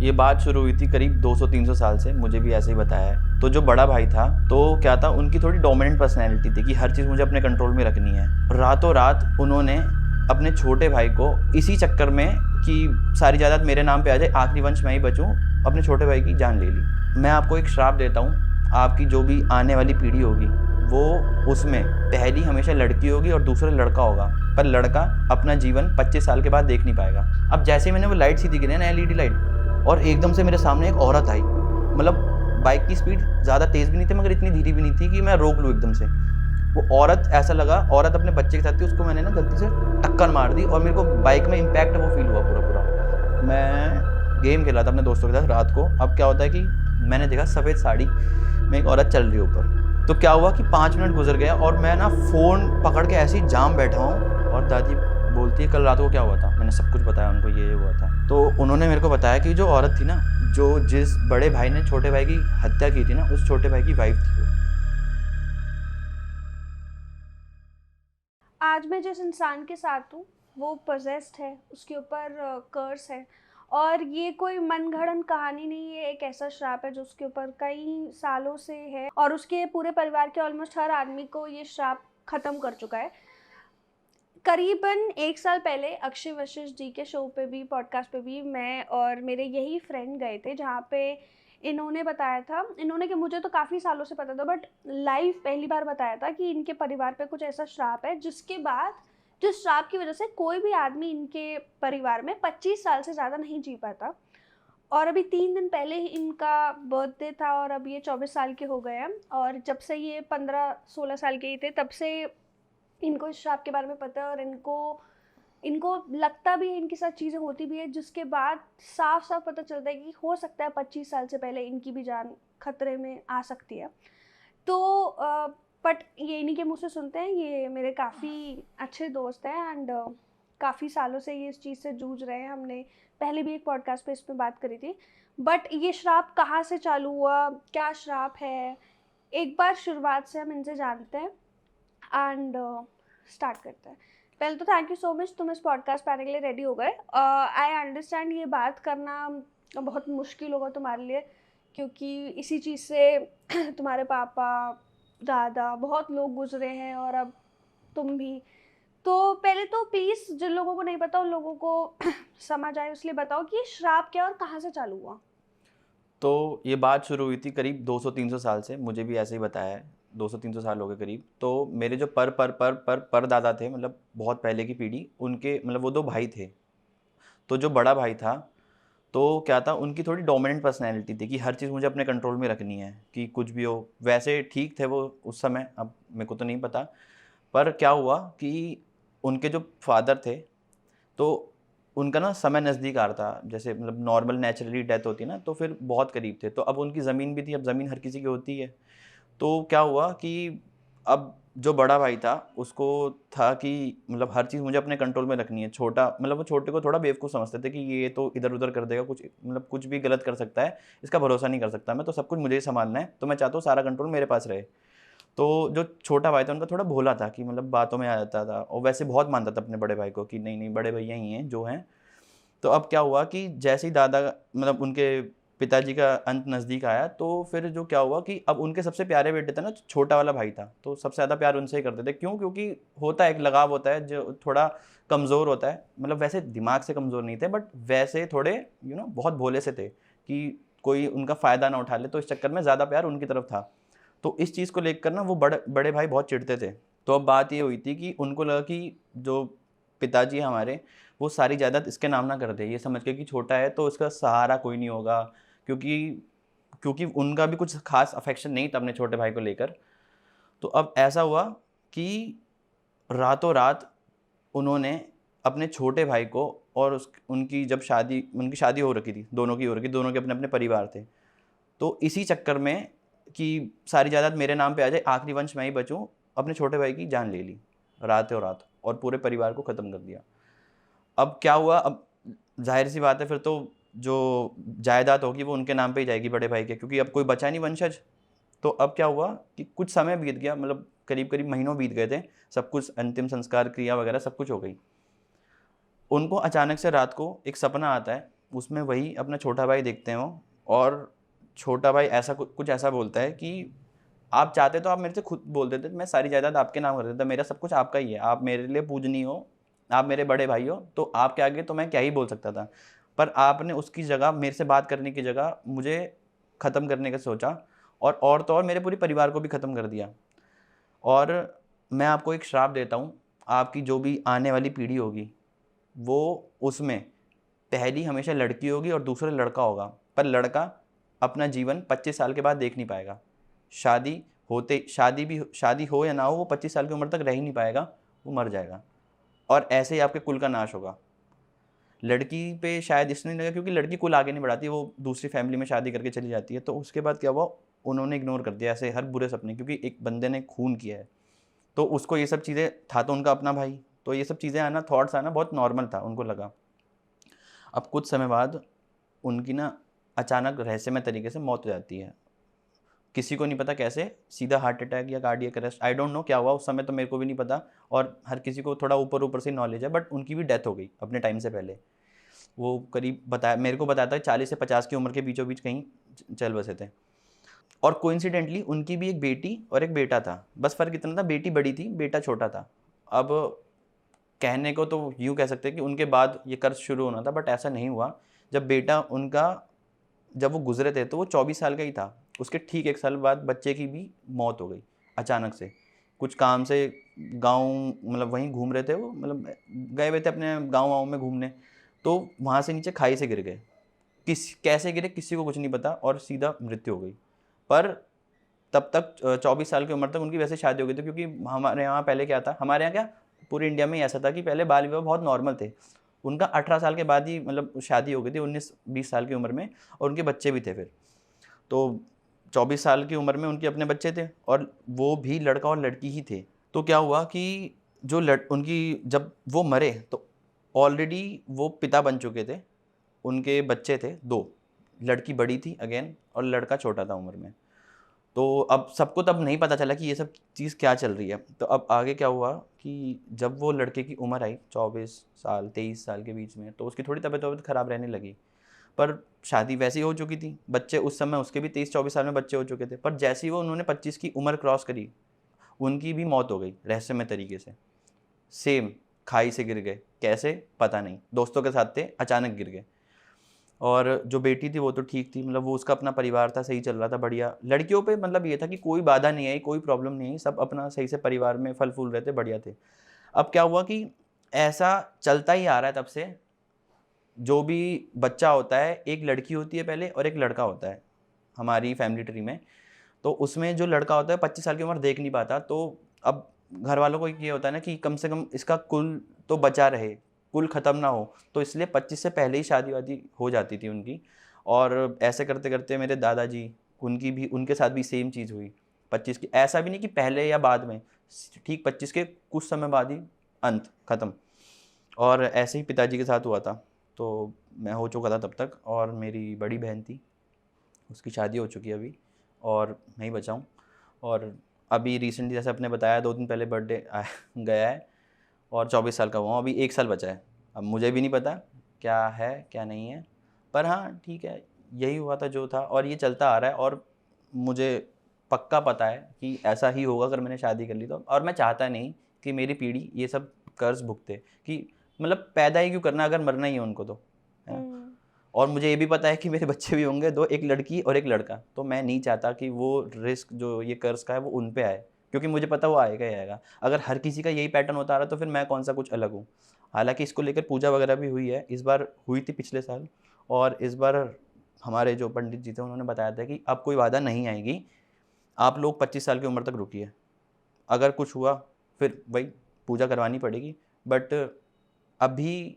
ये बात शुरू हुई थी करीब 200-300 साल से, मुझे भी ऐसे ही बताया है। तो जो बड़ा भाई था, तो क्या था, उनकी थोड़ी डोमिनेंट पर्सनैलिटी थी कि हर चीज़ मुझे अपने कंट्रोल में रखनी है। रातों रात उन्होंने अपने छोटे भाई को इसी चक्कर में कि सारी जायदाद मेरे नाम पे आ जाए, आखिरी वंश मैं ही बचूँ, अपने छोटे भाई की जान ले ली। मैं आपको एक श्राप देता हूँ, आपकी जो भी आने वाली पीढ़ी होगी वो उसमें पहली हमेशा लड़की होगी और दूसरा लड़का होगा, पर लड़का अपना जीवन 25 साल के बाद देख नहीं पाएगा। अब जैसे ही मैंने वो लाइट सी दिखी ना, एलईडी लाइट, और एकदम से मेरे सामने एक औरत आई। मतलब बाइक की स्पीड ज़्यादा तेज़ भी नहीं थी मगर इतनी धीरे भी नहीं थी कि मैं रोक लूँ एकदम से। वो औरत, ऐसा लगा औरत अपने बच्चे के साथ थी, उसको मैंने ना गलती से टक्कर मार दी और मेरे को बाइक में इम्पैक्ट वो फील हुआ पूरा पूरा। मैं गेम खेला था अपने दोस्तों के साथ रात को। अब क्या होता है कि मैंने देखा सफ़ेद साड़ी में एक औरत चल रही है ऊपर। तो क्या हुआ कि 5 मिनट गुजर गया और मैं ना फ़ोन पकड़ के ऐसे ही जाम बैठा हूँ, और दादी बोलती है कल रात को क्या हुआ था। मैंने सब कुछ बताया उनको, ये हुआ था। तो उन्होंने मेरे को बताया कि जो औरत थी ना, जो जिस बड़े भाई ने छोटे भाई की हत्या की थी ना, उस छोटे भाई की वाइफ थी वो। आज मैं जिस इंसान के साथ हूँ वो पोजेस्ड है, उसके ऊपर कर्स है। और ये कोई मनगढ़ंत कहानी नहीं है, एक ऐसा श्राप है जो उसके ऊपर कई सालों से है और उसके पूरे परिवार के ऑलमोस्ट हर आदमी को ये श्राप ख़त्म कर चुका है। करीबन 1 साल पहले अक्षय वशिष्ठ जी के शो पे भी, पॉडकास्ट पे भी, मैं और मेरे यही फ्रेंड गए थे, जहाँ पे इन्होंने बताया था, इन्होंने कि मुझे तो काफ़ी सालों से पता था बट लाइव पहली बार बताया था कि इनके परिवार पे कुछ ऐसा श्राप है जिसके बाद, जिस श्राप की वजह से कोई भी आदमी इनके परिवार में 25 साल से ज़्यादा नहीं जी पाता। और अभी 3 दिन पहले ही इनका बर्थडे था और अब ये 24 साल के हो गए हैं। और जब से ये 15-16 साल के ही थे तब से इनको इस श्राप के बारे में पता है, और इनको इनको लगता भी है, इनके साथ चीज़ें होती भी है, जिसके बाद साफ साफ पता चलता है कि हो सकता है 25 साल से पहले इनकी भी जान खतरे में आ सकती है। तो बट ये इन्हीं के मुँह से सुनते हैं, ये मेरे काफ़ी अच्छे दोस्त हैं एंड काफ़ी सालों से ये इस चीज़ से जूझ रहे हैं। हमने पहले भी एक पॉडकास्ट पे इस पे बात करी थी। बट ये श्राप कहाँ से चालू हुआ, क्या श्राप है, एक बार शुरुआत से हम इनसे जानते हैं एंड स्टार्ट करते हैं। पहले तो थैंक यू सो मच, तुम इस पॉडकास्ट पे आने के लिए रेडी हो गए। आई अंडरस्टैंड ये बात करना बहुत मुश्किल होगा तुम्हारे लिए, क्योंकि इसी चीज़ से तुम्हारे पापा, दादा, बहुत लोग गुजरे हैं और अब तुम भी। तो पहले तो प्लीज़ जिन लोगों को नहीं पता उन लोगों को समझ आए इसलिए बताओ कि ये श्राप क्या और कहाँ से चालू हुआ। तो ये बात शुरू हुई थी करीब 200-300 साल से, मुझे भी ऐसे ही बताया है। 200-300 साल हो गए करीब। तो मेरे जो पर दादा थे, मतलब बहुत पहले की पीढ़ी, उनके मतलब वो 2 भाई थे। तो जो बड़ा भाई था, तो क्या था, उनकी थोड़ी डोमिनेंट पर्सनैलिटी थी कि हर चीज़ मुझे अपने कंट्रोल में रखनी है, कि कुछ भी हो। वैसे ठीक थे वो उस समय, अब मेरे को तो नहीं पता। पर क्या हुआ कि उनके जो फादर थे, तो उनका ना समय नज़दीक आ रहा था। जैसे मतलब नॉर्मल नेचुरली डेथ होती है ना, तो फिर बहुत करीब थे। तो अब उनकी ज़मीन भी थी, अब ज़मीन हर किसी की होती है। तो क्या हुआ कि अब जो बड़ा भाई था, उसको था कि मतलब हर चीज़ मुझे अपने कंट्रोल में रखनी है। छोटा मतलब वो छोटे को थोड़ा बेवकूफ़ समझते थे कि ये तो इधर-उधर कर देगा, कुछ मतलब कुछ भी गलत कर सकता है, इसका भरोसा नहीं कर सकता मैं, तो सब कुछ मुझे ही सँभालना है, तो मैं चाहता हूँ सारा कंट्रोल मेरे पास रहे। तो जो छोटा भाई था, उनका थोड़ा भोला था कि मतलब बातों में आ जाता था, और वैसे बहुत मानता था अपने बड़े भाई को कि नहीं, नहीं, बड़े भैया ही हैं जो हैं। तो अब क्या हुआ कि जैसे ही दादा मतलब उनके पिताजी का अंत नज़दीक आया, तो फिर जो क्या हुआ कि अब उनके सबसे प्यारे बेटे थे ना, छोटा वाला भाई था, तो सबसे ज़्यादा प्यार उनसे ही करते थे। क्यों? क्योंकि होता है, एक लगाव होता है जो थोड़ा कमज़ोर होता है। मतलब वैसे दिमाग से कमज़ोर नहीं थे, बट वैसे थोड़े बहुत भोले से थे कि कोई उनका फ़ायदा ना उठा ले, तो इस चक्कर में ज़्यादा प्यार उनकी तरफ था। तो इस चीज़ को लेकर ना वो बड़े भाई बहुत चिढ़ते थे। तो अब बात ये हुई थी कि उनको लगा कि जो पिताजी हैं हमारे, वो सारी जायदाद इसके नाम ना कर दे, ये समझ के कि छोटा है तो इसका सहारा कोई नहीं होगा। क्योंकि क्योंकि उनका भी कुछ ख़ास अफ़ेक्शन नहीं था अपने छोटे भाई को लेकर। तो अब ऐसा हुआ कि रातों-रात उन्होंने अपने छोटे भाई को, और उनकी शादी हो रखी थी, दोनों की हो रखी, दोनों के अपने-अपने परिवार थे। तो इसी चक्कर में कि सारी जायदाद मेरे नाम पे आ जाए, आखिरी वंश मैं ही बचूँ, अपने छोटे भाई की जान ले ली, रातों-रात, और पूरे परिवार को ख़त्म कर दिया। अब क्या हुआ, अब ज़ाहिर-सी बात है, फिर तो जो जायदाद होगी वो उनके नाम पे ही जाएगी, बड़े भाई के, क्योंकि अब कोई बचा नहीं वंशज। तो अब क्या हुआ कि कुछ समय बीत गया, मतलब करीब-करीब महीनों बीत गए थे, सब कुछ अंतिम संस्कार क्रिया वगैरह सब कुछ हो गई। उनको अचानक से रात को एक सपना आता है उसमें वही अपना छोटा भाई देखते हैं वो, और छोटा भाई ऐसा कुछ ऐसा बोलता है कि आप चाहते तो आप मेरे से खुद बोल देते, मैं सारी जायदाद आपके नाम कर देता, मेरा सब कुछ आपका ही है, आप मेरे लिए पूजनीय हो, आप मेरे बड़े भाई हो, तो आपके आगे तो मैं क्या ही बोल सकता था। पर आपने उसकी जगह, मेरे से बात करने की जगह मुझे ख़त्म करने का सोचा, और तो और मेरे पूरे परिवार को भी ख़त्म कर दिया। और मैं आपको एक श्राप देता हूँ, आपकी जो भी आने वाली पीढ़ी होगी वो उसमें पहली हमेशा लड़की होगी और दूसरा लड़का होगा, पर लड़का अपना जीवन 25 साल के बाद देख नहीं पाएगा। शादी शादी हो या ना हो, वो 25 साल की उम्र तक रह ही नहीं पाएगा, वो मर जाएगा, और ऐसे ही आपके कुल का नाश होगा। लड़की पे शायद इसलिए नहीं लगा क्योंकि लड़की कुल आगे नहीं बढ़ाती, वो दूसरी फैमिली में शादी करके चली जाती है। तो उसके बाद क्या हुआ, उन्होंने इग्नोर कर दिया ऐसे हर बुरे सपने, क्योंकि एक बंदे ने खून किया है, तो उसको ये सब चीज़ें, था तो उनका अपना भाई, तो ये सब चीज़ें आना, थॉट्स आना बहुत नॉर्मल था, उनको लगा। अब कुछ समय बाद उनकी ना अचानक रहस्यमय तरीके से मौत हो जाती है, किसी को नहीं पता कैसे, सीधा हार्ट अटैक या cardiac arrest, I don't know क्या हुआ उस समय, तो मेरे को भी नहीं पता, और हर किसी को थोड़ा ऊपर ऊपर से नॉलेज है, बट उनकी भी डेथ हो गई अपने टाइम से पहले। वो करीब बताया, मेरे को बताया था 40 से 50 की उम्र के बीचों बीच कहीं चल बसे थे। और कोइंसिडेंटली उनकी भी एक बेटी और एक बेटा था, बस फ़र्क इतना था, बेटी बड़ी थी, बेटा छोटा था। अब कहने को तो यूँ कह सकते हैं कि उनके बाद ये कर्ज शुरू होना था, बट ऐसा नहीं हुआ। जब बेटा उनका, जब वो गुजरे थे तो वो 24 साल का ही था, उसके ठीक 1 साल बाद बच्चे की भी मौत हो गई अचानक से। कुछ काम से गाँव, मतलब वहीं घूम रहे थे वो, मतलब गए हुए थे अपने गाँव-वाँव में घूमने, तो वहाँ से नीचे खाई से गिर गए। कैसे गिरे किसी को कुछ नहीं पता, और सीधा मृत्यु हो गई। पर तब तक 24 साल की उम्र तक उनकी वैसे शादी हो गई थी, क्योंकि हमारे यहाँ पहले क्या था, हमारे यहाँ क्या, पूरे इंडिया में ही ऐसा था कि पहले बाल विवाह बहुत नॉर्मल थे। उनका 18 साल के बाद ही मतलब शादी हो गई थी, 19-20 साल की उम्र में, और उनके बच्चे भी थे फिर। तो 24 साल की उम्र में उनके अपने बच्चे थे, और वो भी लड़का और लड़की ही थे। तो क्या हुआ कि जो उनकी, जब वो मरे तो ऑलरेडी वो पिता बन चुके थे, उनके बच्चे थे 2, लड़की बड़ी थी अगेन और लड़का छोटा था उम्र में। तो अब सबको तब नहीं पता चला कि ये सब चीज़ क्या चल रही है। तो अब आगे क्या हुआ कि जब वो लड़के की उम्र आई 24 साल 23 साल के बीच में, तो उसकी थोड़ी तबीयत ख़राब रहने लगी। पर शादी वैसे ही हो चुकी थी, बच्चे उस समय उसके भी 23-24 साल में बच्चे हो चुके थे। पर जैसे ही वो उन्होंने 25 की उम्र क्रॉस करी, उनकी भी मौत हो गई रहस्यमय तरीके से। सेम खाई से गिर गए, कैसे पता नहीं, दोस्तों के साथ थे, अचानक गिर गए। और जो बेटी थी वो तो ठीक थी, मतलब वो उसका अपना परिवार था, सही चल रहा था, बढ़िया। लड़कियों पे मतलब ये था कि कोई बाधा नहीं आई, कोई प्रॉब्लम नहीं आई, सब अपना सही से परिवार में फल फूल रहे थे, बढ़िया थे। अब क्या हुआ कि ऐसा चलता ही आ रहा है तब से, जो भी बच्चा होता है, एक लड़की होती है पहले और एक लड़का होता है हमारी फैमिली ट्री में। तो उसमें जो लड़का होता है 25 साल की उम्र देख नहीं पाता, तो अब घर वालों को ये होता है ना कि कम से कम इसका कुल तो बचा रहे, कुल ख़त्म ना हो, तो इसलिए 25 से पहले ही शादी-वादी हो जाती थी उनकी। और ऐसे करते-करते मेरे दादाजी, उनकी भी, उनके साथ भी सेम चीज़ हुई 25 की, ऐसा भी नहीं कि पहले या बाद में, ठीक 25 के कुछ समय बाद ही अंत, ख़त्म। और ऐसे ही पिताजी के साथ हुआ था। तो मैं हो चुका था तब तक, और मेरी बड़ी बहन थी, उसकी शादी हो चुकी है अभी, और मैं ही बचा हूँ। और अभी रिसेंटली जैसे आपने बताया 2 दिन पहले बर्थडे गया है, और 24 साल का हुआ हूँ, अभी 1 साल बचा है। अब मुझे भी नहीं पता क्या है क्या नहीं है, पर हाँ ठीक है, यही हुआ था जो था, और ये चलता आ रहा है, और मुझे पक्का पता है कि ऐसा ही होगा अगर मैंने शादी कर ली तो। और मैं चाहता नहीं कि मेरी पीढ़ी ये सब कर्ज भुगते, कि मतलब पैदा ही क्यों करना अगर मरना ही है उनको तो, है ना? हुँ। और मुझे ये भी पता है कि मेरे बच्चे भी होंगे 2, एक लड़की और एक लड़का, तो मैं नहीं चाहता कि वो रिस्क जो ये कर्ज़ का है वो उन पे आए, क्योंकि मुझे पता वो आएगा ही आएगा। अगर हर किसी का यही पैटर्न होता आ रहा है तो फिर मैं कौन-सा कुछ अलग हूँ। हालाँकि इसको लेकर पूजा वगैरह भी हुई है, इस बार हुई थी पिछले साल, और इस बार हमारे जो पंडित जी थे उन्होंने बताया था कि अब कोई बाधा नहीं आएगी, आप लोग 25 साल की उम्र तक रुकिए। अगर कुछ हुआ फिर वही पूजा करवानी पड़ेगी, बट अभी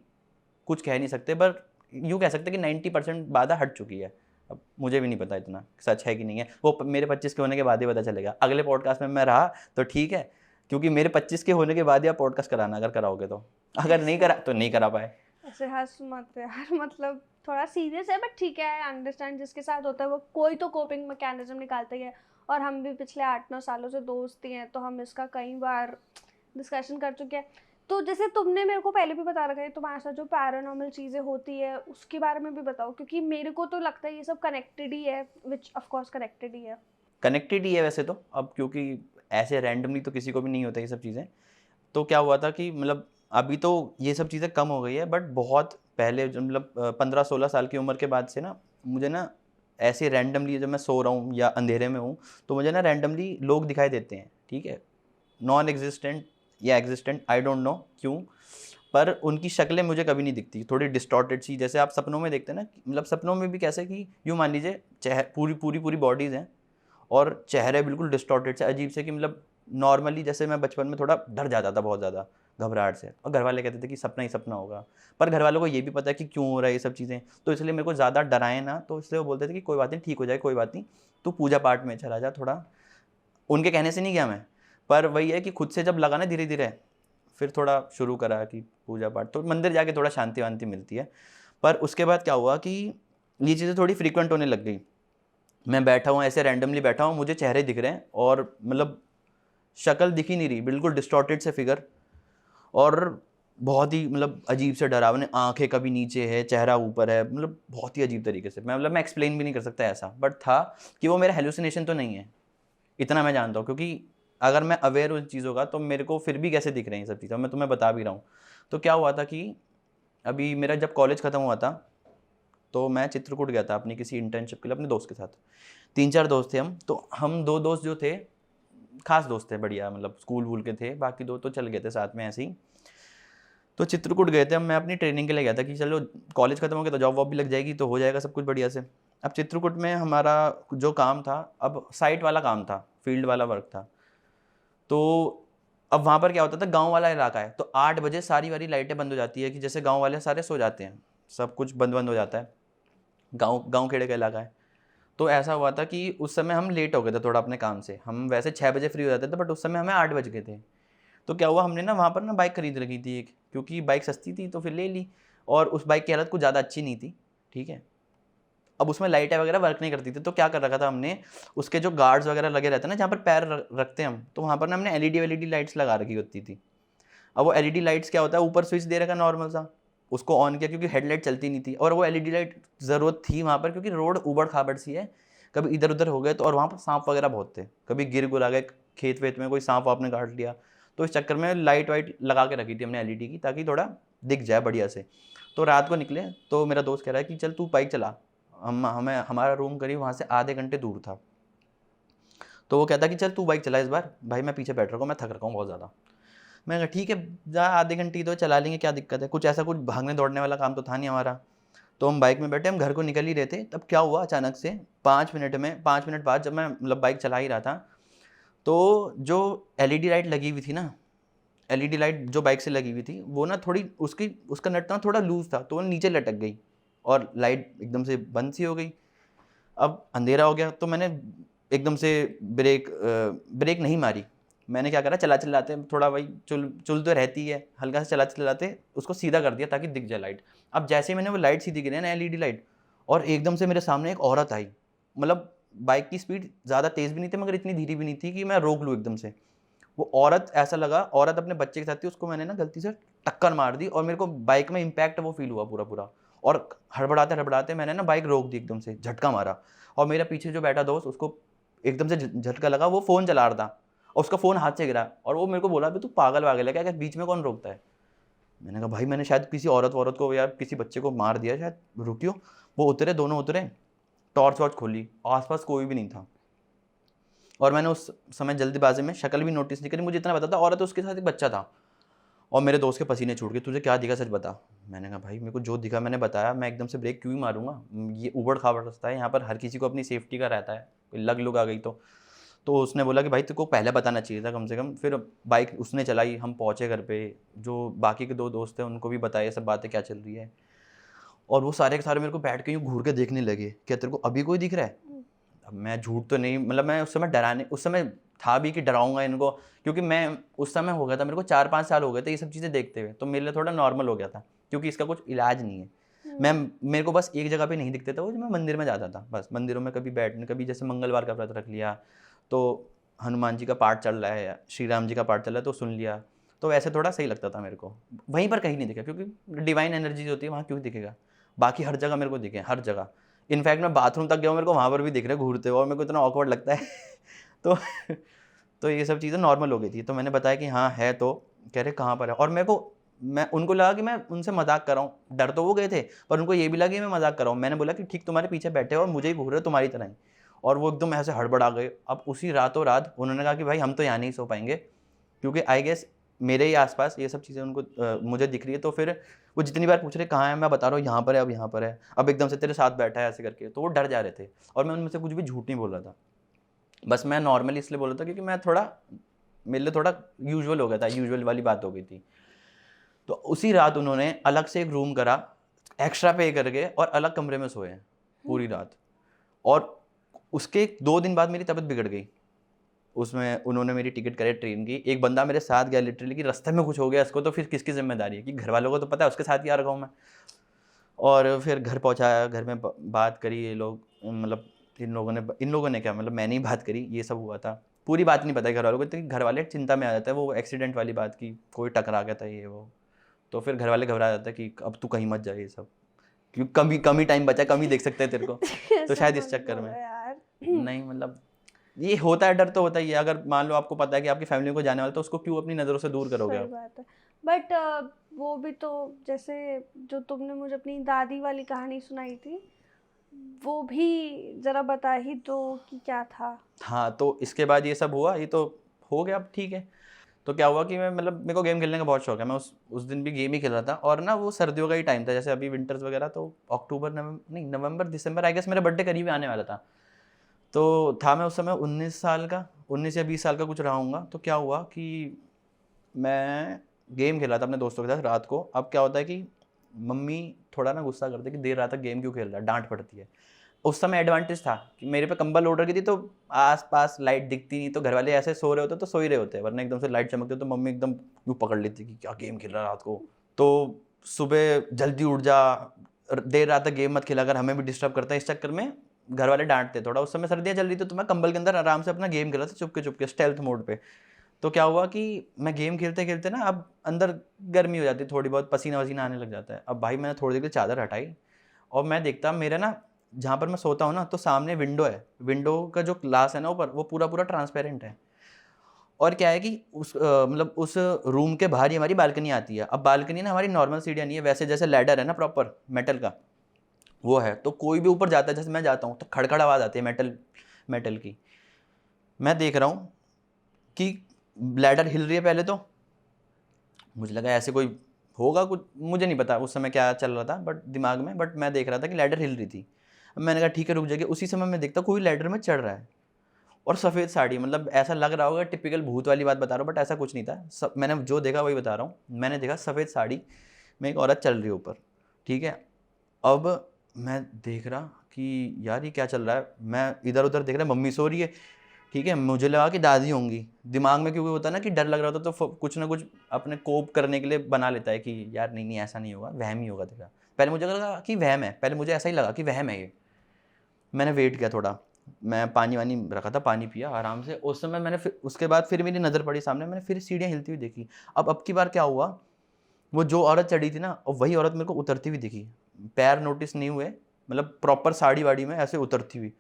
कुछ कह नहीं सकते, पर यूँ कह सकते हैं कि 90% बाधा हट चुकी है। अब मुझे भी नहीं पता इतना सच है कि नहीं है, वो मेरे 25 के होने के बाद ही पता चलेगा। अगले पॉडकास्ट में मैं रहा तो ठीक है, क्योंकि मेरे 25 के होने के बाद ही आप पॉडकास्ट कराना अगर कराओगे तो, अगर नहीं ऐसे करा तो नहीं करा पाए। ऐसे हँस मत यार मतलब थोड़ा सीरियस है बट ठीक है, आई अंडरस्टैंड जिसके साथ होता है वो कोई तो कोपिंग मैकेनिज़्म निकालता ही है। और हम भी पिछले 8-9 सालों से दोस्त ही हैं, तो हम इसका कई बार डिस्कशन कर चुके हैं। तो जैसे तुमने मेरे को पहले भी बता रखा है तुम्हारे साथ जो पैरानॉर्मल चीज़ें होती है उसके बारे में भी बताओ, क्योंकि मेरे को तो लगता है ये सब कनेक्टेड ही है, विच ऑफ कोर्स कनेक्टेड ही है। कनेक्टेड ही है वैसे तो, अब क्योंकि ऐसे रैंडमली तो किसी को भी नहीं होता ये सब चीज़ें। तो क्या हुआ था कि मतलब अभी तो ये सब चीज़ें कम हो गई है, बट बहुत पहले जो मतलब 15-16 साल की उम्र के बाद से ना मुझे ना ऐसे रैंडमली जब मैं सो रहा हूँ या अंधेरे में हूँ तो मुझे ना रैंडमली लोग दिखाई देते हैं, ठीक है, नॉन एग्जिस्टेंट या एग्जिस्टेंट, आई डोंट नो क्यों, पर उनकी शक्लें मुझे कभी नहीं दिखती, थोड़ी डिस्टॉर्टेड सी, जैसे आप सपनों में देखते हैं ना, मतलब सपनों में भी कैसे कि यूँ मान लीजिए पूरी पूरी पूरी बॉडीज़ हैं और चेहरे बिल्कुल डिस्टॉर्टेड से, अजीब से, कि मतलब नॉर्मली जैसे मैं बचपन में थोड़ा डर जाता था बहुत ज़्यादा घबराहट से, और घर वाले कहते थे कि सपना ही सपना होगा, पर घर वालों को ये भी पता है कि क्यों हो रहा है ये सब चीज़ें, तो इसलिए मेरे को ज़्यादा डराए ना, तो इसलिए वो बोलते थे कि कोई बात नहीं, ठीक हो जाए, कोई बात नहीं, तू पूजा पाठ में चला जा थोड़ा। उनके कहने से नहीं गया मैं, पर वही है कि खुद से जब लगा ना धीरे धीरे, फिर थोड़ा शुरू करा कि पूजा पाठ, तो मंदिर जाके थोड़ा शांति वांति मिलती है। पर उसके बाद क्या हुआ कि ये चीज़ें थोड़ी फ्रीक्वेंट होने लग गई। मैं बैठा हूँ ऐसे रैंडमली बैठा हूँ, मुझे चेहरे दिख रहे हैं और मतलब शक्ल दिख ही नहीं रही, बिल्कुल डिस्टॉर्टेड से फिगर, और बहुत ही मतलब अजीब से डरावने, आंखें कभी नीचे है, चेहरा ऊपर है, मतलब बहुत ही अजीब तरीके से, मैं एक्सप्लेन भी नहीं कर सकता ऐसा, बट था कि वो मेरा हेलुसिनेशन तो नहीं है, इतना मैं जानता हूँ, क्योंकि अगर मैं अवेयर हूँ इन चीज़ों का तो मेरे को फिर भी कैसे दिख रही हैं ये सब चीज़ें, मैं तुम्हें बता भी रहा हूँ। तो क्या हुआ था कि अभी मेरा जब कॉलेज ख़त्म हुआ था तो मैं चित्रकूट गया था अपनी किसी इंटर्नशिप के लिए अपने दोस्त के साथ, 3-4 दोस्त थे हम, तो हम 2 दोस्त जो थे खास दोस्त थे, बढ़िया, मतलब स्कूल वूल के थे, बाकी 2 तो चल गए थे साथ में ऐसे ही। तो चित्रकूट गए थे हम, मैं अपनी ट्रेनिंग के लिए गया था कि चलो कॉलेज खत्म हो गया तो जॉब वॉब भी लग जाएगी तो हो जाएगा सब कुछ बढ़िया से। अब चित्रकूट में हमारा जो काम था, अब साइट वाला काम था, फील्ड वाला वर्क था, तो अब वहाँ पर क्या होता था, गाँव वाला इलाका है, तो 8 बजे सारी वाली लाइटें बंद हो जाती है, कि जैसे गाँव वाले सारे सो जाते हैं, सब कुछ बंद बंद हो जाता है, गाँव गाँव खेड़े का इलाका है। तो ऐसा हुआ था कि उस समय हम लेट हो गए थे थोड़ा अपने काम से, हम वैसे 6 बजे फ्री हो जाते थे, बट उस समय हमें 8 बज गए थे। तो क्या हुआ, हमने ना वहाँ पर ना बाइक खरीद रखी थी एक, क्योंकि बाइक सस्ती थी तो फिर ले ली, और उस बाइक की हालत कुछ ज़्यादा अच्छी नहीं थी, ठीक है। अब उसमें लाइटें वगैरह वर्क नहीं करती थी, तो क्या कर रखा था हमने, उसके जो गार्ड्स वगैरह लगे रहते हैं ना जहाँ पर पैर रखते हैं हम, तो वहाँ पर ना हमने एलईडी लाइट्स लगा रखी होती थी। अब वो एलईडी लाइट्स क्या होता है, ऊपर स्विच दे रखा नॉर्मल सा, उसको ऑन किया क्योंकि हेडलाइट चलती नहीं थी, और वो एलईडी लाइट ज़रूरत थी वहाँ पर क्योंकि रोड ऊबड़ खाबड़ सी है, कभी इधर उधर हो गए तो, और वहाँ पर सांप वगैरह बहुत थे, कभी गिर गुरा गए खेत वेत में, कोई सांप आपने काट लिया, तो इस चक्कर में लाइट वाइट लगा के रखी थी हमने एलईडी की, ताकि थोड़ा दिख जाए बढ़िया से। तो रात को निकले तो मेरा दोस्त कह रहा है कि चल तू बाइक चला, हमारा रूम करीब वहाँ से आधे घंटे दूर था, तो वो कहता कि चल तू बाइक चला इस बार, भाई मैं पीछे बैठ रखा हूँ, मैं थक रखा हूँ बहुत ज़्यादा। मैं कहा ठीक है, जा, आधे घंटे ही तो चला लेंगे, क्या दिक्कत है, कुछ ऐसा कुछ भागने दौड़ने वाला काम तो था नहीं हमारा। तो हम बाइक में बैठे, हम घर को निकल ही रहे थे, तब क्या हुआ अचानक से 5 मिनट बाद, जब मैं मतलब बाइक चला ही रहा था, तो जो एलईडी लाइट लगी हुई थी ना, एलईडी लाइट जो बाइक से लगी हुई थी वो ना थोड़ी उसका नट ना थोड़ा लूज़ था, तो वो नीचे लटक गई और लाइट एकदम से बंद सी हो गई। अब अंधेरा हो गया तो मैंने एकदम से ब्रेक नहीं मारी, मैंने क्या करा, चला चलाते थोड़ा, वही चुल चुल तो रहती है, हल्का से चलाते चलाते उसको सीधा कर दिया ताकि दिख जाए लाइट। अब जैसे ही मैंने वो लाइट सीधी करी ना, एलईडी लाइट, और एकदम से मेरे सामने एक औरत आई, मतलब बाइक की स्पीड ज़्यादा तेज़ भी नहीं थी मगर इतनी धीरे भी नहीं थी कि मैं रोक लूँ एकदम से। वो औरत, ऐसा लगा औरत अपने बच्चे के साथ थी, उसको मैंने ना गलती से टक्कर मार दी और मेरे को बाइक में इम्पैक्ट वो फील हुआ पूरा पूरा, और हड़बड़ाते हड़बड़ाते मैंने ना बाइक रोक दी, एकदम से झटका मारा, और मेरा पीछे जो बैठा दोस्त उसको एकदम से झटका लगा, वो फ़ोन चला रहा था और उसका फ़ोन हाथ से गिरा, और वो मेरे को बोला, तू पागल वागल है क्या, बीच में कौन रोकता है। मैंने कहा भाई मैंने शायद किसी औरत को या किसी बच्चे को मार दिया शायद, रुकियो। वो उतरे, दोनों उतरे, टॉर्च वॉर्च खोली, आसपास कोई भी नहीं था, और मैंने उस समय जल्दीबाजी में शक्ल भी नोटिस नहीं करी, मुझे इतना पता था औरत उसके साथ एक बच्चा था, और मेरे दोस्त के पसीने छूट गए, तुझे क्या दिखा सच बता। मैंने कहा भाई मेरे को जो दिखा मैंने बताया, मैं एकदम से ब्रेक क्यों ही मारूंगा, ये ऊबड़ खाबड़ रास्ता है, यहाँ पर हर किसी को अपनी सेफ्टी का रहता है, कोई लग लुग आ गई तो उसने बोला कि भाई तेरे को पहले बताना चाहिए था कम से कम। फिर बाइक उसने चलाई, हम पहुँचे घर पे, जो बाकी के 2 दोस्त थे उनको भी बताया सब बातें क्या चल रही है, और वो सारे के सारे मेरे को बैठ के यूँ घूर के देखने लगे, क्या तेरे को अभी कोई दिख रहा है। अब मैं झूठ तो नहीं, मतलब मैं उस समय था भी कि डराऊंगा इनको, क्योंकि मैं उस समय हो गया था, मेरे को 4-5 साल हो गए थे ये सब चीज़ें देखते हुए, तो मेरे लिए थोड़ा नॉर्मल हो गया था, क्योंकि इसका कुछ इलाज नहीं है। मैं मेरे को बस एक जगह पे नहीं दिखते थे वो, जब मैं मंदिर में जाता था, बस मंदिरों में कभी बैठने, कभी जैसे मंगलवार का व्रत रख लिया तो हनुमान जी का पाठ चल रहा है या श्री राम जी का पाठ चल रहा है तो सुन लिया, तो वैसे थोड़ा सही लगता था मेरे को। वहीं पर कहीं नहीं दिखा, क्योंकि डिवाइन एनर्जी होती है वहाँ, क्यों दिखेगा? बाकी हर जगह मेरे को दिखे, हर जगह। इनफैक्ट मैं बाथरूम तक गया हूँ, मेरे को वहाँ पर भी दिख रहे घूरते हुए, और मेरे को इतना ऑकवर्ड लगता है तो तो ये सब चीज़ें नॉर्मल हो गई थी। तो मैंने बताया कि हाँ है, तो कह रहे कहाँ पर है, और मैं उनको लगा कि मैं उनसे मजाक कर रहा हूँ। डर तो वो गए थे, पर उनको ये भी लगा कि मैं मजाक कर रहा हूँ। मैंने बोला कि ठीक तुम्हारे पीछे बैठे हो और मुझे ही घूर रहे हो तुम्हारी तरह ही, और वो एकदम ऐसे हड़बड़ा गए। अब उसी रातों रात उन्होंने कहा कि भाई हम तो यहाँ नहीं सो पाएंगे, क्योंकि आई गेस मेरे ही आसपास ये सब चीज़ें उनको मुझे दिख रही है। तो फिर वो जितनी बार पूछ रहे कहाँ है, मैं बता रहा हूँ यहाँ पर है, अब यहाँ पर है, अब एकदम से तेरे साथ बैठा है ऐसे करके, तो वो डर जा रहे थे। और मैं उनमें से कुछ भी झूठ नहीं बोल रहा था, बस मैं नॉर्मली इसलिए बोल रहा था क्योंकि मैं थोड़ा, मेरे लिए थोड़ा यूजुअल हो गया था, यूजुअल वाली बात हो गई थी। तो उसी रात उन्होंने अलग से एक रूम करा, एक्स्ट्रा पे करके, और अलग कमरे में सोए पूरी रात। और उसके 2 दिन बाद मेरी तबीयत बिगड़ गई। उसमें उन्होंने मेरी टिकट करे ट्रेन की, एक बंदा मेरे साथ गया लिटरली कि रास्ते में कुछ हो गया इसको, तो फिर किसकी जिम्मेदारी है? कि घर वालों को तो पता है, उसके साथ ही आ रखा हूँ मैं। और फिर घर पहुँचाया, घर में बात करी ये लोग, मतलब इन लोगों ने क्या, मतलब मैंने ही बात करी, ये सब हुआ था। पूरी बात नहीं बताई घर वालों को, तो घर वाले चिंता में आ जाता है, वो एक्सीडेंट वाली बात की, कोई टकरा गया था ये वो। तो फिर घर वाले घबरा जाते हैं कि अब तू कहीं मत जा, ये सब, क्योंकि कम ही टाइम बचा, कम ही देख सकते हैं तेरे को तो शायद इस चक्कर में। यार नहीं मतलब ये होता है, डर तो होता ही है। अगर मान लो आपको पता है कि आपकी फैमिली को जाने वाला, तो उसको क्यों अपनी नज़रों से दूर करोगे सही आप? बात है। बट वो भी तो, जैसे जो तुमने मुझे अपनी दादी वाली कहानी सुनाई थी, वो भी जरा बता ही दो कि क्या था। हाँ, तो इसके बाद ये सब हुआ, ये तो हो गया, अब ठीक है। तो क्या हुआ कि मैं, मतलब मेरे को गेम खेलने का बहुत शौक है, मैं उस दिन भी गेम ही खेल रहा था। और ना वो सर्दियों का ही टाइम था, जैसे अभी विंटर्स वगैरह, तो अक्टूबर नहीं, नवंबर दिसंबर, आई गेस मेरा बर्थडे करीब आने वाला था। तो था मैं उस समय 19 साल का, 19 या 20 साल का कुछ रहा हूँगा। तो क्या हुआ कि मैं गेम खेल रहा था अपने दोस्तों के साथ रात को। अब क्या होता है कि मम्मी थोड़ा ना गुस्सा करते कि देर रात तक गेम क्यों खेल रहा है, डांट पड़ती है। उस समय एडवांटेज था कि मेरे पे कंबल ओढ़ रखी थी, तो आस पास लाइट दिखती नहीं, तो घर वाले ऐसे सो रहे होते तो सो ही रहे होते, वरना एकदम से लाइट चमकती तो मम्मी एकदम यूँ पकड़ लेती कि क्या गेम खेल रहा है रात को। तो सुबह जल्दी उठ जा, देर रात तक गेम मत खेला, अगर हमें भी डिस्टर्ब करता है। इस चक्कर में घर वाले डांटते थोड़ा। उस समय सर्दियाँ चल रही थी, तो मैं कंबल के अंदर आराम से अपना गेम खेल रहा था, चुपके चुपके स्टेल्थ मोड पे। तो क्या हुआ कि मैं गेम खेलते खेलते ना, अब अंदर गर्मी हो जाती है थोड़ी बहुत, पसीना वसीना आने लग जाता है। अब भाई मैंने थोड़ी देर के लिए चादर हटाई, और मैं देखता मेरे ना, जहाँ पर मैं सोता हूँ ना, तो सामने विंडो है, विंडो का जो ग्लास है ना ऊपर, वो पूरा पूरा ट्रांसपेरेंट है। और क्या है कि मतलब उस रूम के बाहर ही हमारी बालकनी आती है। अब बालकनी ना हमारी नॉर्मल सीढ़ियाँ नहीं है, वैसे जैसे लैडर है ना प्रॉपर मेटल का, वो है। तो कोई भी ऊपर जाता है, जैसे मैं जाता हूँ, तो खड़खड़ आवाज़ आती है मेटल मेटल की। मैं देख रहा हूँ कि लैडर हिल रही है पहले, तो मुझे लगा ऐसे कोई होगा कुछ, मुझे नहीं पता उस समय क्या चल रहा था बट दिमाग में, बट मैं देख रहा था कि लैडर हिल रही थी। अब मैंने कहा ठीक है रुक जाएगी। उसी समय मैं देखता कोई लैडर में चढ़ रहा है, और सफ़ेद साड़ी, मतलब ऐसा लग रहा होगा टिपिकल भूत वाली बात बता रहा हूँ, बट ऐसा कुछ नहीं था। सब मैंने जो देखा वही बता रहा हूँ। मैंने देखा सफ़ेद साड़ी में एक औरत चल रही है ऊपर, ठीक है। अब मैं देख रहा कि यार ये क्या चल रहा है, मैं इधर उधर देख रहा, मम्मी सो रही है, ठीक है। मुझे लगा कि दादी होंगी दिमाग में, क्योंकि होता है ना कि डर लग रहा होता तो कुछ ना कुछ अपने कोप करने के लिए बना लेता है कि यार नहीं नहीं ऐसा नहीं होगा, वहम ही होगा तेरा। पहले मुझे लगा कि वहम है, पहले मुझे ऐसा ही लगा कि वहम है ये। मैंने वेट किया थोड़ा, मैं पानी वानी रखा था, पानी पिया आराम से। उस समय मैंने फिर उसके बाद फिर मेरी नज़र पड़ी सामने, मैंने फिर सीढ़ियाँ हिलती हुई देखी। अब की बार क्या हुआ, वो जो औरत चढ़ी थी ना, और वही औरत मेरे को उतरती हुई दिखी। पैर नोटिस नहीं हुए, मतलब प्रॉपर साड़ी वाड़ी में ऐसे उतरती हुई,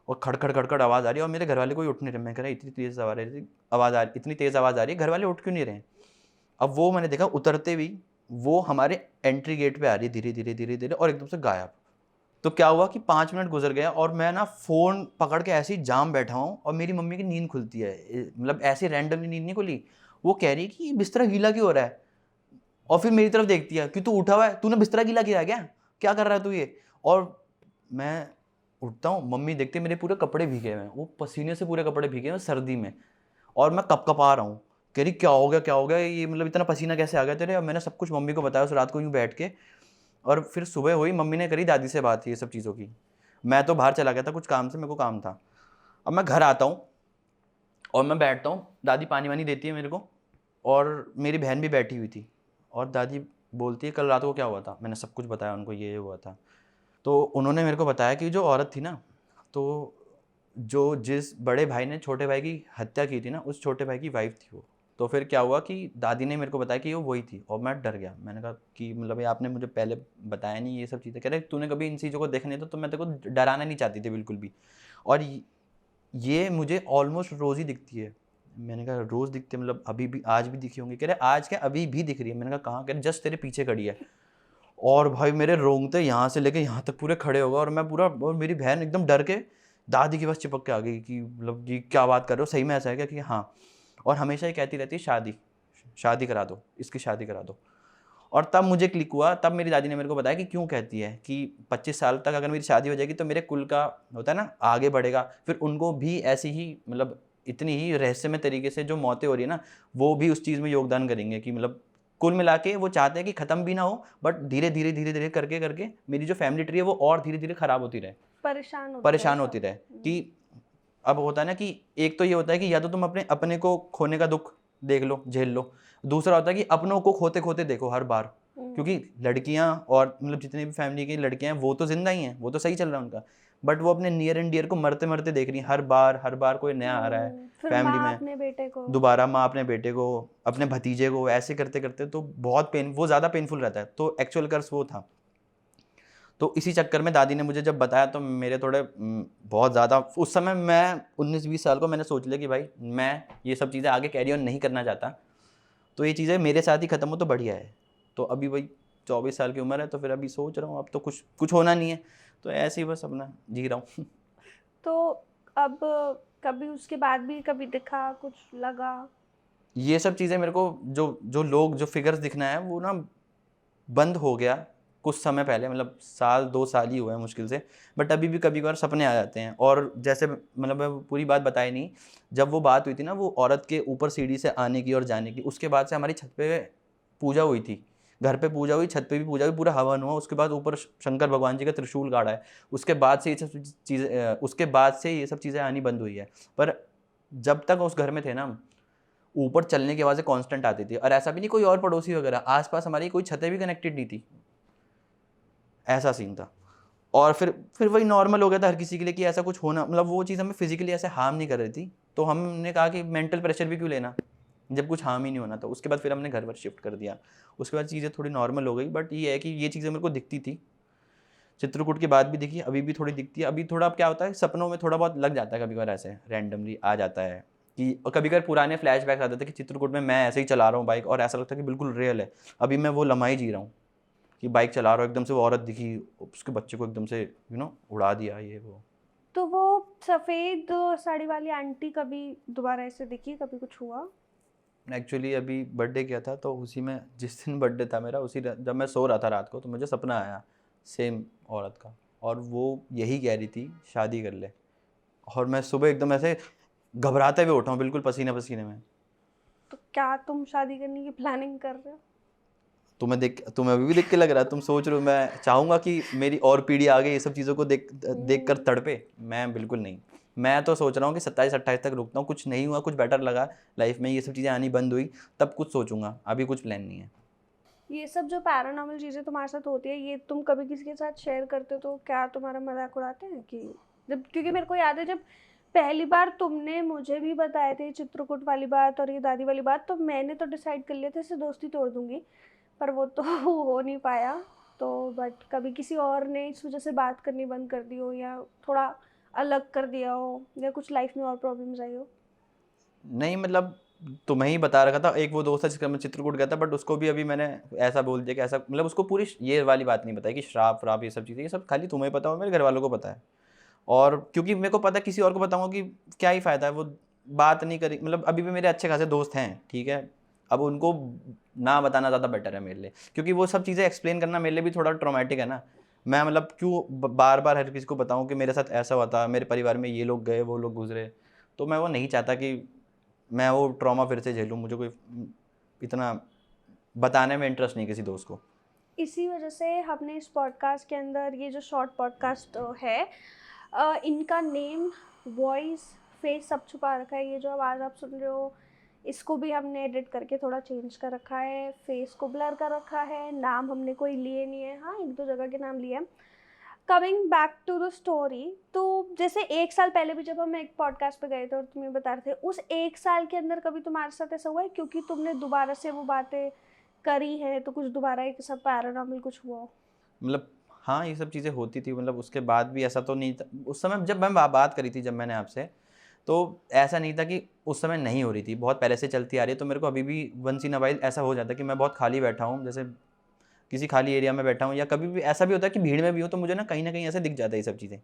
और खड़खड़ खड़खड़ आवाज़ आ रही है। और मेरे घर वाले कोई उठ नहीं रहे। मैं कह रहा इतनी तेज़ आवाज़ आ रही, इतनी तेज़ आवाज़ आ रही है, घर वाले उठ क्यों नहीं रहे? अब वो मैंने देखा उतरते हुई, वो हमारे एंट्री गेट पे आ रही है धीरे धीरे धीरे धीरे, और एकदम से गायब। तो क्या हुआ कि 5 मिनट गुजर गया, और मैं ना फ़ोन पकड़ के ऐसे ही जाम बैठा हूँ, और मेरी मम्मी की नींद खुलती है। मतलब ऐसे रैंडमली नींद नहीं खुली। वो कह रही है कि बिस्तरा गीला क्यों हो रहा है, और फिर मेरी तरफ देखती है कि तू उठा हुआ है, तूने बिस्तरा गीला किया है क्या कर रहा है तू ये? और मैं उठता हूँ, मम्मी देखते मेरे पूरे कपड़े भीगे हुए हैं, वो पसीने से पूरे कपड़े भीगे हुए हैं सर्दी में, और मैं कपकपा रहा हूँ। कह रही क्या हो गया ये, मतलब इतना पसीना कैसे आ गया तेरे? और मैंने सब कुछ मम्मी को बताया उस रात को यूँ बैठ के। और फिर सुबह हुई, मम्मी ने करी दादी से बात ये सब चीज़ों की। मैं तो बाहर चला गया था कुछ काम से, मेरे को काम था। अब मैं घर आता हूँ, और मैं बैठता हूँ, दादी पानी वानी देती है मेरे को, और मेरी बहन भी बैठी हुई थी। और दादी बोलती है कल रात को क्या हुआ था? मैंने सब कुछ बताया उनको, ये हुआ था। तो उन्होंने मेरे को बताया कि जो औरत थी ना, तो जो जिस बड़े भाई ने छोटे भाई की हत्या की थी ना, उस छोटे भाई की वाइफ थी वो। तो फिर क्या हुआ कि दादी ने मेरे को बताया कि वो वही थी, और मैं डर गया। मैंने कहा कि मतलब ये आपने मुझे पहले बताया नहीं ये सब चीज़ें। कह रहे तूने कभी इन चीज़ों को देखा नहीं था, तो मैं तेरे को डराना नहीं चाहती थी बिल्कुल भी। और ये मुझे ऑलमोस्ट रोज़ ही दिखती है। मैंने कहा रोज़ दिखती है मतलब अभी भी, आज भी दिखी होंगी? कह रहे आज क्या, अभी भी दिख रही है। मैंने कहा कहाँ? कह रहे जस्ट तेरे पीछे खड़ी है। और भाई मेरे रोंगटे यहाँ से लेके यहाँ तक पूरे खड़े हो गए, और मैं पूरा, और मेरी बहन एकदम डर के दादी के पास चिपक के आ गई कि मतलब जी क्या बात कर रहे हो, सही में ऐसा है क्या? कि हाँ। और हमेशा ही कहती रहती है शादी शादी करा दो, इसकी शादी करा दो। और तब मुझे क्लिक हुआ, तब मेरी दादी ने मेरे को बताया कि क्यों कहती है कि 25 साल तक अगर मेरी शादी हो जाएगी तो मेरे कुल का होता है ना आगे बढ़ेगा, फिर उनको भी ऐसी ही मतलब इतनी ही रहस्यमय तरीके से जो मौतें हो रही है ना, वो भी उस चीज़ में योगदान करेंगे। कि मतलब कुल मिला के वो चाहते हैं कि ख़त्म भी ना हो, बट धीरे धीरे धीरे धीरे करके करके मेरी जो फैमिली ट्री है वो और धीरे धीरे ख़राब होती रहे, परेशान होते रहे परेशान होती सब। रहे। कि अब होता है ना कि एक तो ये होता है कि या तो तुम अपने अपने को खोने का दुख देख लो, झेल लो। दूसरा होता है कि अपनों को खोते खोते देखो हर बार। क्योंकि लड़कियां और मतलब जितनी भी फैमिली की लड़कियां हैं वो तो जिंदा ही हैं, वो तो सही चल रहा है उनका, बट वो अपने नियर एंड डियर को मरते मरते देख रही हैं। हर बार कोई नया आ रहा है फिर फैमिली माँ में, अपने बेटे को। दोबारा माँ अपने बेटे को, अपने भतीजे को, ऐसे करते करते तो बहुत पेन, वो ज़्यादा पेनफुल रहता है। तो एक्चुअल कर्स वो था। तो इसी चक्कर में दादी ने मुझे जब बताया तो मेरे थोड़े बहुत ज़्यादा उस समय, मैं 19-20 साल को, मैंने सोच लिया कि भाई मैं ये सब चीज़ें आगे कैरी ऑन नहीं करना चाहता। तो ये चीज़ें मेरे साथ ही ख़त्म हो तो बढ़िया है। तो अभी वही 24 साल की उम्र है, तो फिर अभी सोच रहा हूँ अब तो कुछ कुछ होना नहीं है, तो ऐसे ही बस अपना जी रहा हूँ। तो अब कभी उसके बाद भी कभी दिखा कुछ लगा? ये सब चीज़ें मेरे को जो जो लोग जो फिगर्स दिखना है वो ना बंद हो गया कुछ समय पहले, मतलब साल 2 साल ही हुए हैं मुश्किल से। बट अभी भी कभी-कभार सपने आ जाते हैं, और जैसे मतलब मैं पूरी बात बताई नहीं, जब वो बात हुई थी ना वो औरत के ऊपर सीढ़ी से आने की और जाने की, उसके बाद से हमारी छत पे पूजा हुई थी। घर पे पूजा हुई, छत पे भी पूजा हुई, पूरा हवन हुआ, उसके बाद ऊपर शंकर भगवान जी का त्रिशूल गाड़ा है। उसके बाद से ये सब चीज़ें उसके बाद से ये सब चीज़ें आनी बंद हुई है। पर जब तक उस घर में थे ना हम, ऊपर चलने की आवाज़ें कांस्टेंट आती थी, और ऐसा भी नहीं कोई और पड़ोसी वगैरह, आस-पास हमारी कोई छतें भी कनेक्टेड नहीं थी। ऐसा सीन था। और फिर वही नॉर्मल हो गया था हर किसी के लिए कि ऐसा कुछ होना, मतलब वो चीज़ हमें फिज़िकली ऐसे हार्म नहीं कर रही थी। तो हमने कहा कि मेंटल प्रेशर भी क्यों लेना, जब कुछ हार्म ही नहीं होना। तो उसके बाद फिर हमने घर पर शिफ्ट कर दिया। उसके बाद चीज़ें थोड़ी नॉर्मल हो गई, बट ये है कि ये चीज़ें मेरे को दिखती थी। चित्रकूट के बाद भी दिखी, अभी भी थोड़ी दिखती है। अभी थोड़ा अब क्या होता है, सपनों में थोड़ा बहुत लग जाता है, कभी-कभार ऐसे रैंडमली आ जाता है कि, और कभी-कभार पुराने फ्लैशबैक्स आते थे कि चित्रकूट में मैं ऐसे ही चला रहा हूँ बाइक, और ऐसा लगता है कि बिल्कुल रियल है। अभी मैं वो लम्हा ही जी रहा हूँ कि बाइक चला रहा हूँ, एकदम से वो औरत दिखी, उसके बच्चे को एकदम से उड़ा दिया, ये वो। तो वो सफ़ेद साड़ी वाली आंटी कभी दोबारा ऐसे दिखी, कभी कुछ हुआ? एक्चुअली अभी बर्थडे किया था, तो उसी में जिस दिन बर्थडे था मेरा, उसी जब मैं सो रहा था रात को, तो मुझे सपना आया सेम औरत का, और वो यही कह रही थी शादी कर ले। और मैं सुबह एकदम ऐसे घबराते हुए उठा हूँ, बिल्कुल पसीने पसीने में। तो क्या तुम शादी करने की प्लानिंग कर रहे हो? तुम्हें अभी भी देख के लग रहा है, तुम सोच रहे हो मैं चाहूँगा कि मेरी और पीढ़ी आगे ये सब चीज़ों को देख कर तड़पे? मैं बिल्कुल नहीं। मैं तो सोच रहा हूँ कि 27-28 तक रुकता हूँ, कुछ नहीं हुआ, कुछ बेटर लगा लाइफ में, ये सब चीज़ें आनी बंद हुई, तब कुछ सोचूंगा, अभी कुछ प्लान नहीं है। ये सब जो पैरानॉर्मल चीज़ें तुम्हारे साथ होती है, ये तुम कभी किसी के साथ शेयर करते हो तो क्या तुम्हारा मजाक उड़ाते हैं? कि जब, क्योंकि मेरे को याद है जब पहली बार तुमने मुझे भी बताए थे चित्रकूट वाली बात और ये दादी वाली बात, तो मैंने तो डिसाइड कर लिया था इससे दोस्ती तोड़ दूंगी, पर वो तो हो नहीं पाया। तो बट कभी किसी और ने इस वजह से बात करनी बंद कर दी हो, या थोड़ा अलग कर दिया हो, या कुछ लाइफ में और प्रॉब्लम्स आई हो? नहीं मतलब तुम्हें ही बता रखा था, एक वो दोस्त है जिसका मैं चित्रकूट गया था, बट उसको भी अभी मैंने ऐसा बोल दिया कि ऐसा, मतलब उसको पूरी ये वाली बात नहीं बताई कि श्राप व्राप ये सब चीज़ें, ये सब खाली तुम्हें पता हो, मेरे घर वालों को पता है। और क्योंकि मेरे को पता है किसी और को बताऊंगा कि क्या ही फ़ायदा है, वो बात नहीं करी। मतलब अभी भी मेरे अच्छे खासे दोस्त हैं, ठीक है, अब उनको ना बताना ज़्यादा बेटर है मेरे लिए, क्योंकि वो सब चीज़ें एक्सप्लेन करना मेरे लिए भी थोड़ा ट्रॉमेटिक है ना। मैं मतलब क्यों बार बार हर किसी को बताऊं कि मेरे साथ ऐसा हुआ था, मेरे परिवार में ये लोग गए, वो लोग गुजरे। तो मैं वो नहीं चाहता कि मैं वो ट्रॉमा फिर से झेलूं। मुझे कोई इतना बताने में इंटरेस्ट नहीं किसी दोस्त को। इसी वजह से हमने इस पॉडकास्ट के अंदर ये जो शॉर्ट पॉडकास्ट है, इनका नेम वॉइस फेस सब छुपा रखा है। ये जो आवाज़ आप सुन रहे हो, इसको भी हमने एडिट करके थोड़ा चेंज कर रखा है, फेस को ब्लर कर रखा है, नाम हमने कोई लिए नहीं है, हाँ एक दो जगह के नाम लिए हैं। Coming back to the story, तो जैसे 1 साल पहले भी जब हम एक पॉडकास्ट पे गए थे और तुम्हें बता रहे थे, उस 1 साल के अंदर कभी तुम्हारे साथ ऐसा हुआ है क्योंकि तुमने दोबारा से वो बातें करी है तो कुछ दोबारा एक सब पैरानॉर्मल कुछ हुआ हो? मतलब हाँ, ये सब चीज़ें होती थी, मतलब उसके बाद भी ऐसा तो नहीं था उस समय जब मैं बात करी थी जब मैंने आपसे, तो ऐसा नहीं था कि उस समय नहीं हो रही थी, बहुत पहले से चलती आ रही है। तो मेरे को अभी भी वंस इन अ वाइल ऐसा हो जाता है कि मैं बहुत खाली बैठा हूँ, जैसे किसी खाली एरिया में बैठा हूँ, या कभी भी ऐसा भी होता है कि भीड़ में भी हूँ, तो मुझे ना कहीं ऐसे दिख जाता है ये सब चीज़ें।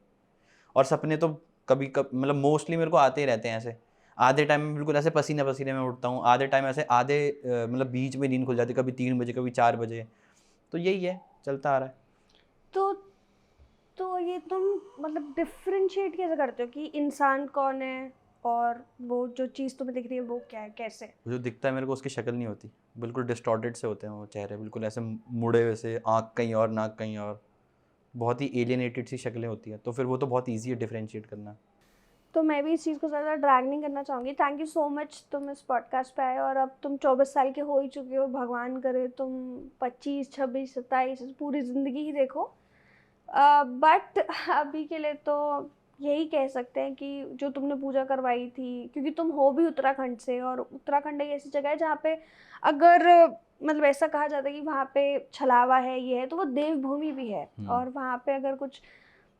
और सपने तो मतलब मोस्टली मेरे को आते ही रहते हैं ऐसे। आधे टाइम में बिल्कुल ऐसे पसीने-पसीने में उठता हूँ, आधे टाइम ऐसे मतलब बीच में नींद खुल जाती है, कभी 3 बजे, कभी 4 बजे। तो यही है, चलता आ रहा है। तो तो ये तुम मतलब डिफरेंशिएट कैसे करते हो कि इंसान कौन है और वो जो चीज़ तुम्हें दिख रही है वो क्या है, कैसे? वो जो दिखता है मेरे को उसकी शक्ल नहीं होती, बिल्कुल डिस्टॉर्टेड से होते हैं वो चेहरे, बिल्कुल ऐसे मुड़े हुए से, आँख कहीं और, नाक कहीं और, बहुत ही एलियनेटेड सी शक्लें होती हैं। तो फिर वो तो बहुत ईज़ी है डिफरेंशिएट करना। तो मैं भी इस चीज़ को ज़्यादा ड्रैग नहीं करना चाहूँगी। थैंक यू सो मच तुम इस पॉडकास्ट पे आए और अब तुम 24 साल के हो ही चुके हो, भगवान करे तुम 25, 26, 27 पूरी ज़िंदगी ही देखो। बट अभी के लिए तो यही कह सकते हैं कि जो तुमने पूजा करवाई थी, क्योंकि तुम हो भी उत्तराखंड से और उत्तराखंड एक ऐसी जगह है जहाँ पे अगर मतलब ऐसा कहा जाता है कि वहाँ पे छलावा है, ये है, तो वो देवभूमि भी है। और वहाँ पे अगर कुछ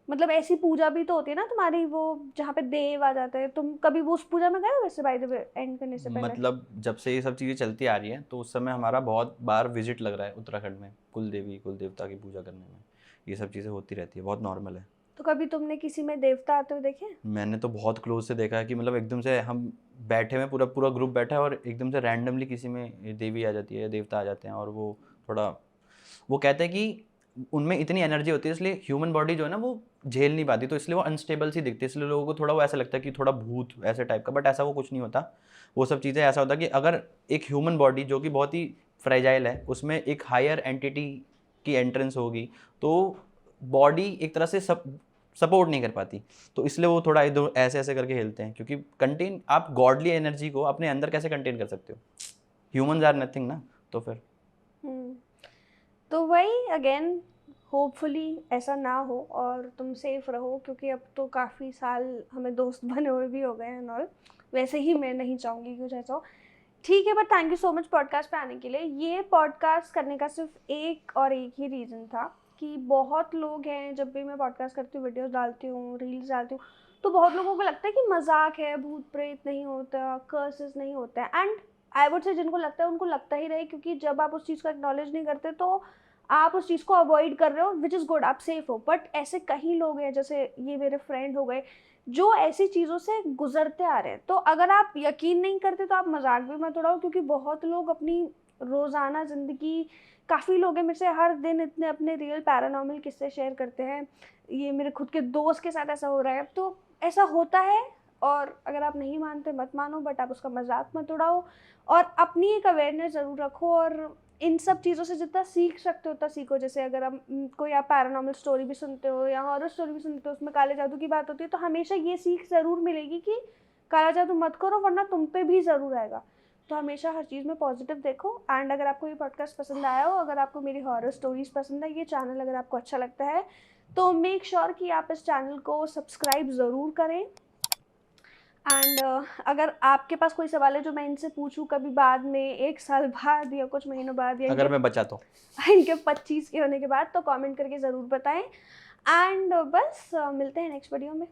मतलब ऐसी पूजा भी तो होती है ना तुम्हारी, वो जहाँ पे देव आ जाते हैं, तुम कभी वो उस पूजा में गए हो वैसे, बाय द वे, एंड करने से पहले? मतलब जब से ये सब चीज़ें चलती आ रही हैं, तो उस समय हमारा बहुत बार विज़िट लग रहा है उत्तराखंड में, कुल देवी, कुल देवता की पूजा करने में। ये सब चीज़ें होती रहती है, बहुत नॉर्मल है। तो कभी तुमने किसी में देवता आते हुए देखे? मैंने तो बहुत क्लोज़ से देखा है कि मतलब एकदम से हम बैठे हुए, पूरा ग्रुप बैठा है, और एकदम से रैंडमली किसी में ये देवी आ जाती है, देवता आ जाते हैं, और वो थोड़ा, वो कहते हैं कि उनमें इतनी एनर्जी होती है, इसलिए ह्यूमन बॉडी जो है ना वो झेल नहीं पाती, तो इसलिए वो अनस्टेबल सी दिखती है, इसलिए लोगों को थोड़ा वो ऐसा लगता है कि थोड़ा भूत ऐसे टाइप का, बट ऐसा वो कुछ नहीं होता। वो सब चीज़ें ऐसा होता है कि अगर एक ह्यूमन बॉडी जो कि बहुत ही फ्रेजाइल है, उसमें एक हायर एंटिटी की एंट्रेंस होगी, तो बॉडी एक तरह से सपोर्ट नहीं कर पाती, तो इसलिए वो थोड़ा इधर ऐसे ऐसे करके हिलते हैं, क्योंकि कंटेन आप गॉडली एनर्जी को अपने अंदर कैसे कंटेन कर सकते हो? ह्यूमंस आर नथिंग ना, तो फिर हम्म। तो वही अगेन, होपफुली ऐसा ना हो और तुम सेफ रहो, क्योंकि अब तो काफ़ी साल हमें दोस्त बने हुए भी हो गए हैं और वैसे ही मैं नहीं चाहूँगी कुछ ऐसा हो। ठीक है, but thank you so much podcast पे आने के लिए। ये पॉडकास्ट करने का सिर्फ एक और एक ही रीज़न था कि बहुत लोग हैं, जब भी मैं पॉडकास्ट करती हूँ, वीडियोस डालती हूँ, रील्स डालती हूँ, तो बहुत लोगों को लगता है कि मजाक है, भूत प्रेत नहीं होता, कर्सेस नहीं होता है। एंड आई वुड से जिनको लगता है उनको लगता ही रहे, क्योंकि जब आप उस चीज़ को एक्नॉलेज नहीं करते तो आप उस चीज़ को अवॉइड कर रहे हो, विच इज़ गुड, आप सेफ हो। बट ऐसे कई लोग हैं, जैसे ये मेरे फ्रेंड हो गए, जो ऐसी चीज़ों से गुजरते आ रहे हैं। तो अगर आप यकीन नहीं करते तो आप मजाक भी मत उड़ाओ, क्योंकि बहुत लोग अपनी रोज़ाना ज़िंदगी, काफ़ी लोग हैं मेरे से हर दिन इतने अपने रियल पैरानॉर्मल किस्से शेयर करते हैं। ये मेरे खुद के दोस्त के साथ ऐसा हो रहा है, तो ऐसा होता है। और अगर आप नहीं मानते मत मानो, बट आप उसका मजाक मत उड़ाओ और अपनी एक अवेयरनेस ज़रूर रखो। और इन सब चीज़ों से जितना सीख सकते हो उतना सीखो। जैसे अगर हम कोई आप पैरानॉर्मल स्टोरी भी सुनते हो या हॉरर स्टोरी भी सुनते हो, उसमें काले जादू की बात होती है, तो हमेशा ये सीख ज़रूर मिलेगी कि काला जादू मत करो, वरना तुम पे भी ज़रूर आएगा। तो हमेशा हर चीज़ में पॉजिटिव देखो। एंड अगर आपको ये पॉडकास्ट पसंद आया हो, अगर आपको मेरी हॉरर स्टोरीज़ पसंद है, ये चैनल अगर आपको अच्छा लगता है, तो मेक श्योर कि आप इस चैनल को सब्सक्राइब ज़रूर करें। एंड अगर आपके पास कोई सवाल है जो मैं इनसे पूछूं कभी बाद में, 1 साल बाद या कुछ महीनों बाद, या अगर मैं बचा तो। इनके 25 के होने के बाद, तो कमेंट करके ज़रूर बताएं। एंड बस मिलते हैं नेक्स्ट वीडियो में।